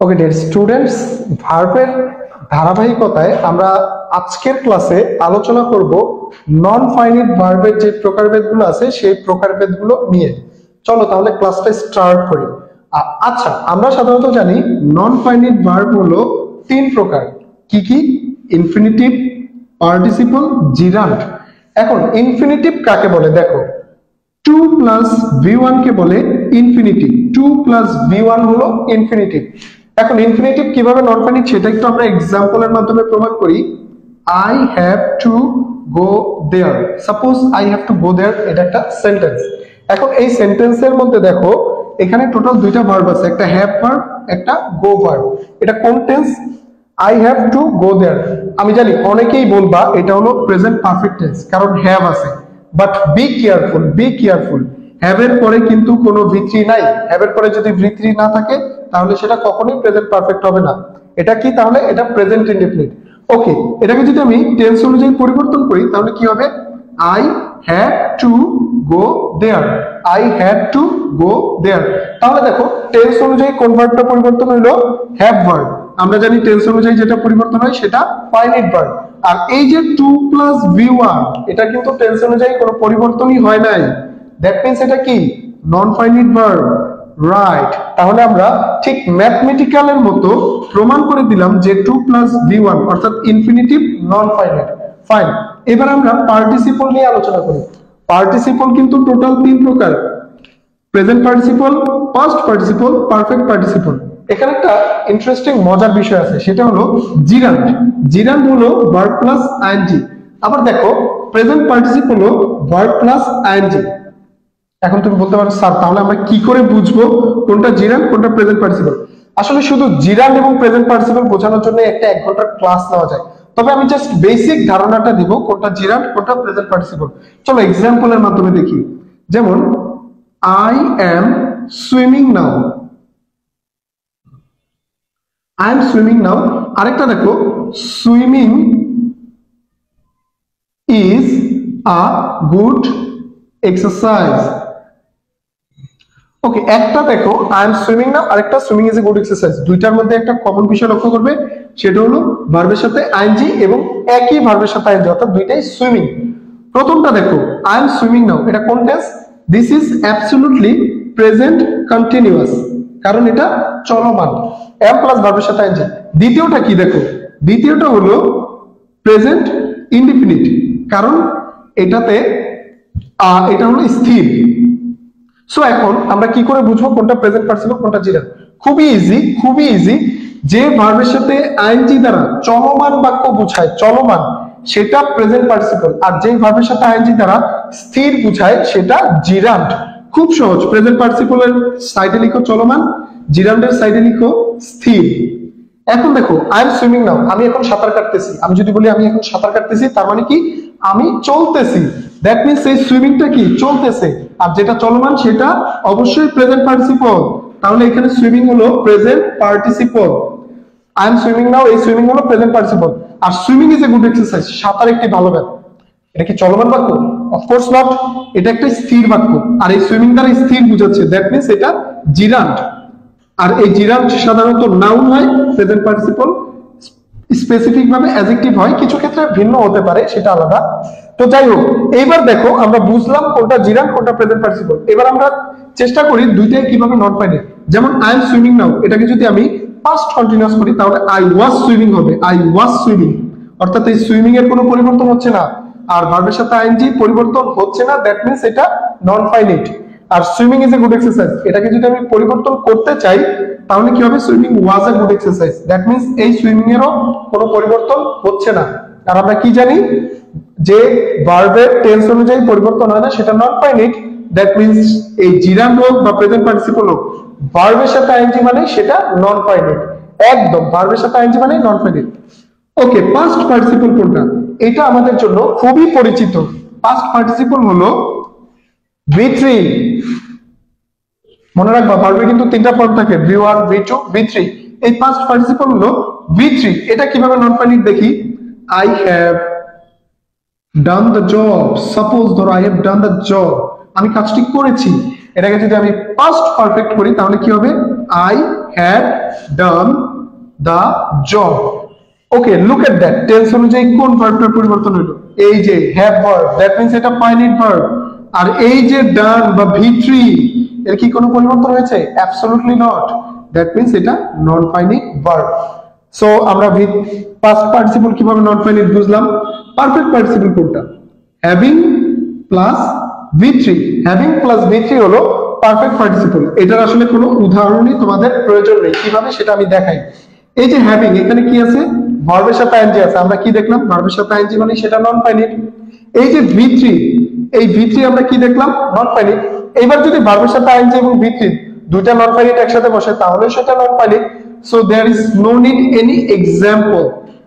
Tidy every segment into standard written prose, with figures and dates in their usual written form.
Okay dear students, ভার্বের ধারাবাহিকতায় আমরা আজকের ক্লাসে আলোচনা করব নন ফাইনাইট ভার্বের যে প্রকারভেদগুলো আছে সেই প্রকারভেদগুলো নিয়ে। চলো তাহলে ক্লাসটা স্টার্ট করি। আচ্ছা, আমরা সাধারণত জানি নন ফাইনাইট ভার্ব হলো তিন প্রকার। কি কি? Infinitive, participle, gerund. এখন ইনফিনিটিভ কাকে বলে? দেখো, 2 প্লাস v1 কে বলে ইনফিনিটিভ। 2 প্লাস v1 হলো ইনফিনিটিভ। এখন ইনফিনিটিভ কিভাবে নন ফাইনাইট সেটা একটু আমরা এক্সাম্পলের মাধ্যমে প্রমাণ করি। I have to go there. Suppose I have to go there, এটা একটা সেন্টেন্স। এখন এই সেন্টেন্সের মধ্যে দেখো এখানে টোটাল দুইটা ভার্ব আছে, একটা হ্যাভ ভার্ব, একটা গো ভার্ব। এটা কোন tense? I have to go there। আমি জানি অনেকেই বলবা এটা হলো প্রেজেন্ট পারফেক্ট টেন্স, কারণ হ্যাভ আছে। But be careful, be careful. Have এর পরে কিন্তু কোনো v3 নাই। হ্যাভ এর পরে যদি v3 না থাকে তাহলে সেটা কখনোই প্রেজেন্ট পারফেক্ট হবে না। এটা কি তাহলে? এটা প্রেজেন্ট ইনডেফিনিট। ওকে, এটাকে যদি আমি টেন্স অনুযায়ী পরিবর্তন করি তাহলে কি হবে? I had to go there। I had to go there। তাহলে দেখো টেন্স অনুযায়ী কোন ভার্বটা পরিবর্তন হলো? Have verb. আমরা জানি টেন্স অনুযায়ী যেটা পরিবর্তন হয় সেটা ফাইনাইট ভার্ব। আর এই যে 2 প্লাস v1, এটা কিন্তু টেন্স অনুযায়ী কোনো পরিবর্তনই হয় নাই। দ্যাট মিন্স এটা কি? Non finite verb, right. তাহলে আমরা ঠিক ম্যাথমেটিক্যালের মতো প্রমাণ করে দিলাম যে 2 প্লাস v1 অর্থাৎ ইনফিনিটিভ নন ফাইনাইট। ফাইন, এবার আমরা পার্টিসিপল নিয়ে আলোচনা করি। পার্টিসিপল কিন্তু টোটাল তিন প্রকার: present participle, past participle, perfect participle. এখানে একটা ইন্টারেস্টিং মজার বিষয় আছে, সেটা হলো জিরান্ট। জিরান্ট হলো ভার্ব প্লাস আইএনজি। আবার দেখো প্রেজেন্ট পার্টিসিপল হলো ভার্ব প্লাস আইএনজি। এখন তুমি বলতে পারো স্যার তাহলে আমরা কি করে বুঝবো কোনটা জিরান্ট কোনটা প্রেজেন্ট পার্টিসিপল? আসলে শুধু জিরান্ট এবং প্রেজেন্ট পার্টিসিপল বোঝানোর জন্য একটা 1 ঘন্টার ক্লাস নেওয়া যায়। তবে আমি জাস্ট বেসিক ধারণাটা দিব কোনটা জিরান্ট কোনটা প্রেজেন্ট পার্টিসিপল। চলো এক্সাম্পলের মাধ্যমে দেখি। যেমন I am swimming now। I am swimming now। আরেকটা দেখো, swimming is a good exercise। ওকে, একটা দেখো I am swimming now, আরেকটা swimming is a good exercise। দুইটার মধ্যে একটা কমন বিষয় লক্ষ্য করবে, সেটা হলো ভার্বের সাথে আইএনজি এবং একই ভার্বের সাথে আইএনজি, অর্থাৎ দুইটাই সুইমিং। প্রথমটা দেখো I am swimming now, এটা কোন tense? This is absolutely present continuous, কারণ এটা চলমান, এম প্লাস ভার্বের সাথে আইএনজি। দ্বিতীয়টা কি দেখো? দ্বিতীয়টা হলো প্রেজেন্ট ইনডিফিনিট, কারণ এটাতে এটা হলো স্থির। সো এখন আমরা কি করে বুঝবো কোনটা প্রেজেন্ট পার্টিসিপল কোনটা জিরান্ট? খুবই ইজি, খুবই ইজি। যে ভার্বের সাথে আইএনজি দ্বারা চলমান বাক্য বোঝায়, চলমান, সেটা প্রেজেন্ট পার্টিসিপল। আর যে ভার্বের সাথে আইএনজি দ্বারা স্থির বোঝায় সেটা জিরান্ট। খুব সহজ। প্রেজেন্ট পার্টিসিপলের সাইডে লিখো চলমান, জিরান্টের সাইডে লিখো স্থির। এখন দেখো আই এম সুইমিং নাও, আমি এখন সাঁতার কাটতেছি। আমি যদি বলি আমি এখন সাঁতার কাটতেছি, তার মানে কি? আমি চলতেছি। দ্যাট মিন্স এই সুইমিংটা কি? চলতেছে। আর যেটা চলমান সেটা অবশ্যই প্রেজেন্ট পার্টিসিপল। তাহলে এখানে সুইমিং হলো present participle. I am swimming now, এই সুইমিং হলো প্রেজেন্ট পার্টিসিপল। আর swimming is a good exercise, সাঁতার একটি ভালো ব্যায়াম। এটা কি চলমান বাক্য? অফকোর্স নট, এটা একটা স্থির বাক্য। আর এই সুইমিং দ্বারা স্থির বুঝাচ্ছে, দ্যাট মিন্স এটা জিরান্ট। আর এই জিরান্ট সাধারণত নাউন হয়, প্রেজেন্ট পার্টিসিপল স্পেসিফিক ভাবে অ্যাডজেক্টিভ হয়, কিছু ক্ষেত্রে ভিন্ন হতে পারে, সেটা আলাদা। তো যাই হোক, এইবার দেখো আমরা বুঝলাম কোনটা জিরান্ট কোনটা প্রেজেন্ট পার্টিসিপল। এবার আমরা চেষ্টা করি দুইটাই কিভাবে নট ফাইনাইট। যেমন আই এম সুইমিং নাও, এটাকে যদি আমি পাস্ট কন্টিনিউয়াস করি তাহলে আই ওয়াজ সুইমিং হবে। আই ওয়াজ সুইমিং, অর্থাৎ এই সুইমিং এর কোনো পরিবর্তন হচ্ছে না, আর ভার্বের সাথে আইএনজি পরিবর্তন হচ্ছে না। দ্যাট মিন্স এটা নন ফাইনাইট। আর swimming is a good exercise, এটাকে যদি আমি পরিবর্তন করতে চাই তাহলে কি হবে? Swimming was a good exercise. That means এই সুইমিং এরও কোনো পরিবর্তন হচ্ছে না। আর আমরা কি জানি? যে ভার্বের টেন্স অনুযায়ী পরিবর্তন হয় না সেটা নন ফাইনাইট। দ্যাট মিন্স এই জিরান্ট হোক বা প্রেজেন্ট পার্টিসিপল হোক, ভার্বের সাথে আইএনজি মানে সেটা নন ফাইনাইট। একদম ভার্বের সাথে আইএনজি মানে নন ফাইনাইট। ওকে, পাস্ট পার্টিসিপল কোনটা? এটা আমাদের জন্য খুবই পরিচিত। পাস্ট পার্টিসিপল হলো v3। মনে রাখবা ভার্বে কিন্তু তিনটা ফর্ম থাকে, v1, v2, v3। এই পাস্ট পার্টিসিপল হলো v3। এটা কিভাবে নন ফাইনাইট দেখি। I have done the job। Suppose ধরো I have done the job, আমি কাজটি করেছি। এটাকে যদি আমি পাস্ট পারফেক্ট করি তাহলে কি হবে? I had done the job. Okay, look at that, tense অনুযায়ী কোন ভার্বটার পরিবর্তন হলো? এই যে হ্যাভ ভার্ব, দ্যাট মিন্স এটা ফাইনাইট ভার্ব। আর এই যে ডান বা V3 এর কি কোনো পরিবর্তন হয়েছে? অ্যাবসলিউটলি নট, দ্যাট মিন্স এটা নন ফাইনাইট ভার্ব। সো আমরা পাস্ট পার্টিসিপল কিভাবে নন ফাইনাইট বুঝলাম? পারফেক্ট পার্টিসিপল কোনটা? Having plus V3, having plus V3 হলো পারফেক্ট পার্টিসিপল। এটার আসলে কোনো উদাহরণই তোমাদের প্রয়োজন নেই, কিভাবে সেটা আমি দেখাই। এই যে হ্যাভিং, এখানে কি আছে? ভার্বের সাথে আইএনজি আছে। আমরা কি দেখলাম? ভার্বের সাথে আইএনজি মানে সেটা নন ফাইনাইট। এই যে V3, এই V3 আমরা কি দেখলাম? Non finite. এবার যদি ভার্বের সাথে আইএনজি এবং V3 দুইটা নন ফাইনাইট একসাথে বসে তাহলে সেটা non finite. So there is no need any example.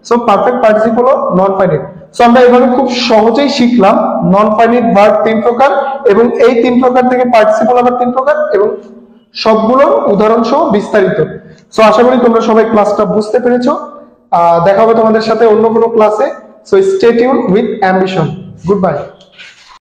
So perfect participle হলো নন ফাইনাইট। সো আমরা এভাবে খুব সহজেই শিখলাম নন ফাইনাইট ভার্ব 3 প্রকার, এবং এই 3 প্রকার থেকে পার্টিসিপল আবার 3 প্রকার, এবং সবগুলোর উদাহরণ সহ বিস্তারিত। সো আশা করি তোমরা সবাই ক্লাসটা বুঝতে পেরেছো। দেখা হবে তোমাদের সাথে অন্য কোনো ক্লাসে। So stay tune with ambition. Good bye.